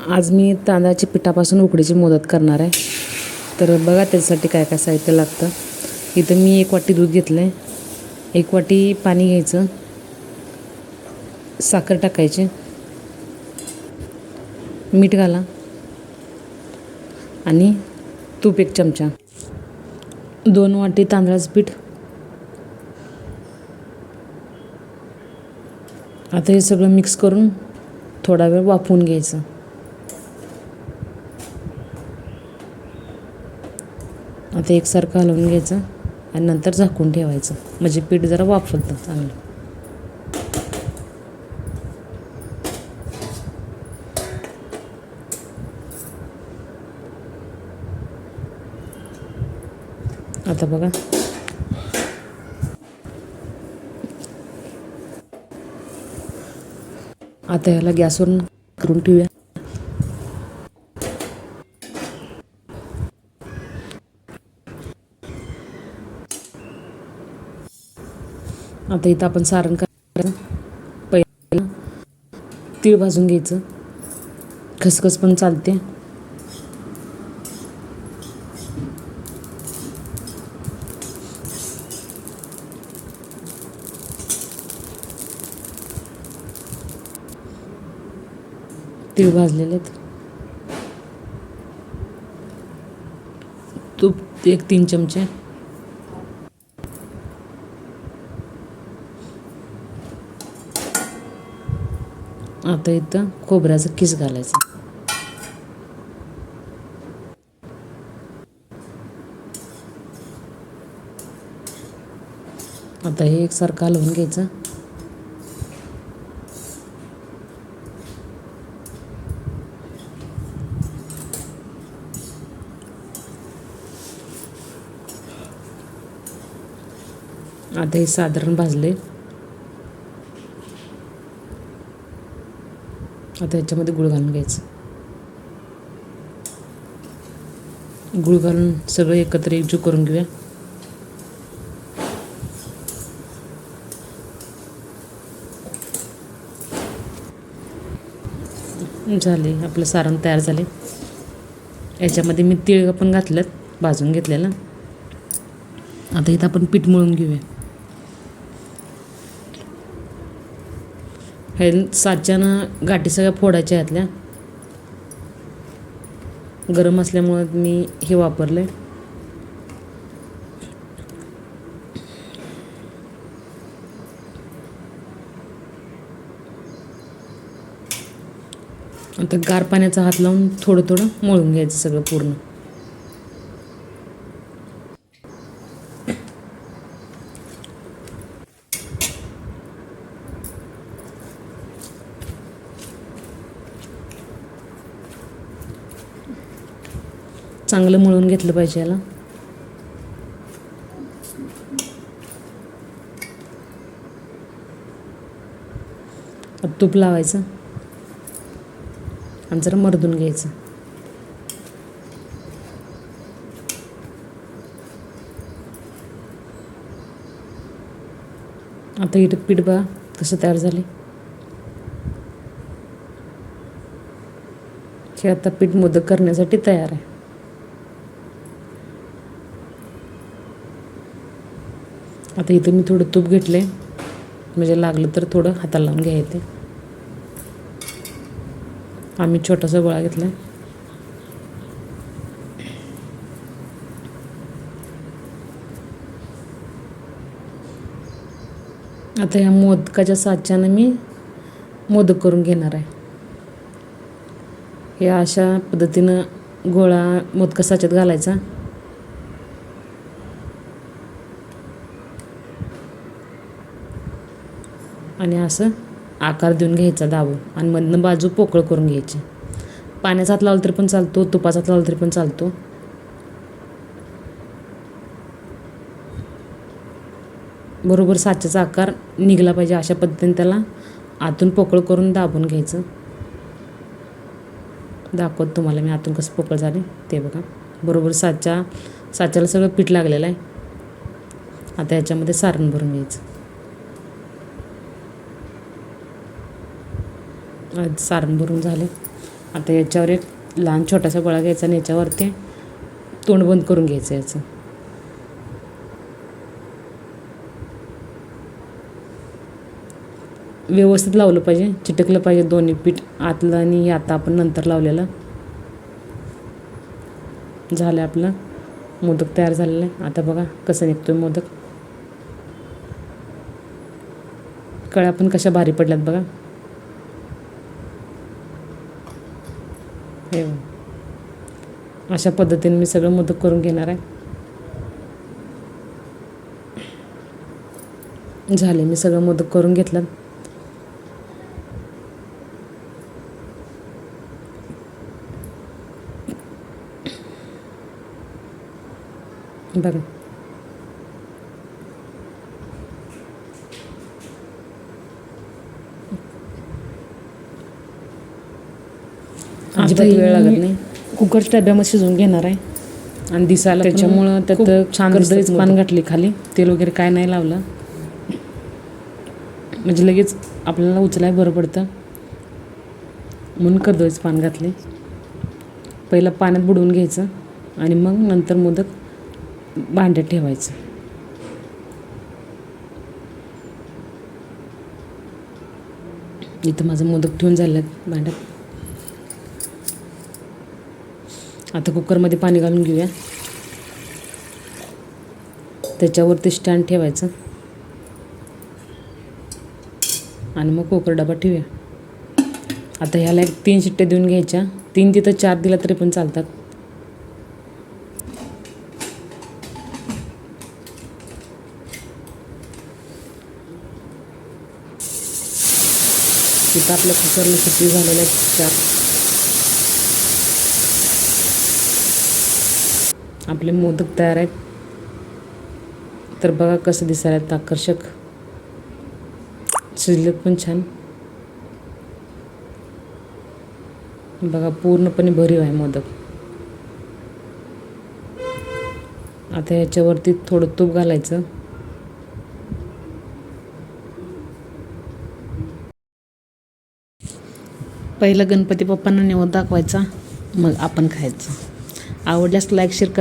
आज मी तांदळाच्या पिठापासून उकडीचे मोदक करणार आहे. तर बघा त्याच्यासाठी काय काय साहित्य लागतं. इथं मी 1 वाटी दूध घेतलं आहे, 1 वाटी पाणी घ्यायचं, साखर टाकायची, मीठ घाला आणि तूप 1 चमचा, 2 वाटी तांदळाचं पीठ. आता हे सगळं मिक्स करून थोडा वेळ वाफवून घ्यायचं. आता एकसारखं हलवून घ्यायचं आणि नंतर झाकून ठेवायचं, म्हणजे पीठ जरा वाफवतं चांगलं. आता बघा आता ह्याला गॅसवरून करून ठेवूया. आता इथं आपण सारण करायचं. पहिलं तीळ भाजून घ्यायचं, खसखस पण चालते. तीळ भाजलेले आहेत. तूप 1-3 चमचे. आता इथं खोबऱ्याचं किस घालायचं. आता हे एकसारखं हलवून घ्यायचं. आता हे साधारण भाजले. आता ह्याच्यामध्ये गूळ घालून घ्यायचं. गूळ घालून सगळं एकत्र एकजीव करून घेऊया. झाले, आपलं सारण तयार झाले. याच्यामध्ये मी तीळ पण घातलं भाजून घेतलेलं. आता इथं आपण पीठ मळून घेऊया. हे साच्यानं गाठी सगळ्या फोडायच्या ह्यातल्या. गरम असल्यामुळं मी हे वापरले. आता गार पाण्याचा हात लावून थोडं थोडं मळून घ्यायचं सगळं पूर्ण. चांगलं मळून घेतलं पाहिजे याला. तूप लावायचं आणि जरा मर्दून घ्यायचं. आता इथं पीठ बघा कसं तयार झाले. हे आता पीठ मोदक करण्यासाठी तयार आहे. आता इथं मी थोडं तूप घेतले, म्हणजे लागलं तर थोडं हाताला लावून घ्यायचं. आम्ही छोटासा गोळा घेतला. आता ह्या मोदकाच्या साच्यानं मी मोदक करून घेणार आहे. हे अशा पद्धतीनं गोळा मोदका साच्यात घालायचा आणि असं आकार देऊन घ्यायचा दाबून, आणि मधनं बाजू पोकळ करून घ्यायची. पाण्याचा हात लावला तरी पण चालतो, तुपाचा हात लावला तरी पण चालतो. बरोबर साच्याचा आकार निघला पाहिजे अशा पद्धतीने त्याला आतून पोकळ करून दाबून घ्यायचं. दाखवत तुम्हाला मी आतून कसं पोकळ झाले ते बघा. बरोबर साच्याला सगळं पीठ लागलेलं आहे. आता याच्यामध्ये सारण भरून घ्यायचं. सारण भरून झाले. आता याच्यावर एक लहान छोटासा गोळा घ्यायचा आणि याच्यावरती तोंड बंद करून घ्यायचं याचं. व्यवस्थित लावलं पाहिजे, चिटकलं पाहिजे दोन्ही पीठ, आतलं आणि आता आपण नंतर लावलेलं. झालं आपलं मोदक तयार झालेलं आहे. आता बघा कसं निघतोय मोदक. कळ्या पण कशा भारी पडल्यात बघा. हे अशा पद्धतीने मी सगळं मोदक करून घेणार आहे. झाले, मी सगळं मोदक करून घेतलं. बघा अजिबात वेळ लागत नाही. कुकरच्या डब्यामध्ये शिजवून घेणार आहे आणि दिसायला त्याच्यामुळं त्यात छान करदळीच पान घातली खाली, तेल वगैरे काय नाही लावलं, म्हणजे लगेच आपल्याला उचलाय बरं पडतं म्हणून करदळीच पान घातले. पहिलं पाण्यात बुडवून घ्यायचं आणि मग नंतर मोदक भांड्यात ठेवायचं. इथं माझं मोदक ठेवून झालं भांड्यात. आता कुकरमध्ये पाणी घालून घेऊया. त्याच्यावरती स्टँड ठेवायचं आणि मग कुकर डबा ठेवूया. आता ह्याला एक 3 शिट्ट्या देऊन घ्यायच्या. 3 तिथं 4 दिला तरी पण चालतात. तिथं आपल्या कुकरला शिट्टी झालेल्या 4. आपले मोदक तयार आहेत. तर बघा कसं दिसायला आहेत, आकर्षक शिजलेत पण छान. बघा पूर्णपणे भरीव आहे मोदक. आता याच्यावरती थोडं तूप घालायचं. पहिलं गणपती बाप्पांना निवेद दाखवायचा, मग आपण खायचं. आवडल्यास लाईक शेअर